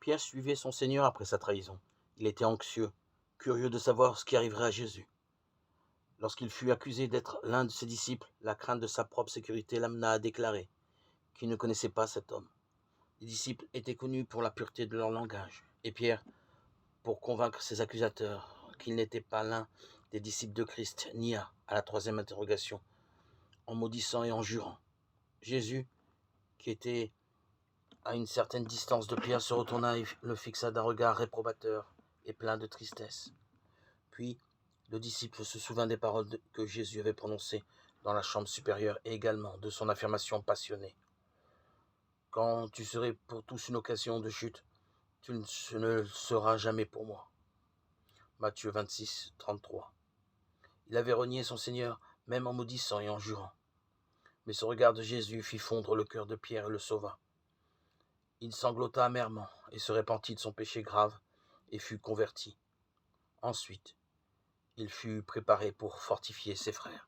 Pierre suivait son Seigneur après sa trahison. Il était anxieux, curieux de savoir ce qui arriverait à Jésus. Lorsqu'il fut accusé d'être l'un de ses disciples, la crainte de sa propre sécurité l'amena à déclarer qu'il ne connaissait pas cet homme. Les disciples étaient connus pour la pureté de leur langage, et Pierre, pour convaincre ses accusateurs qu'il n'était pas l'un des disciples de Christ, nia à la troisième interrogation, en maudissant et en jurant. Jésus, qui était à une certaine distance de Pierre, se retourna et le fixa d'un regard réprobateur et plein de tristesse. Puis, le disciple se souvint des paroles que Jésus avait prononcées dans la chambre supérieure et également de son affirmation passionnée. « Quand tu serais pour tous une occasion de chute, tu ne le seras jamais pour moi. » Matthieu 26, 33. Il avait renié son Seigneur, même en maudissant et en jurant. Mais ce regard de Jésus fit fondre le cœur de Pierre et le sauva. Il sanglota amèrement et se repentit de son péché grave et fut converti. Ensuite, il fut préparé pour fortifier ses frères.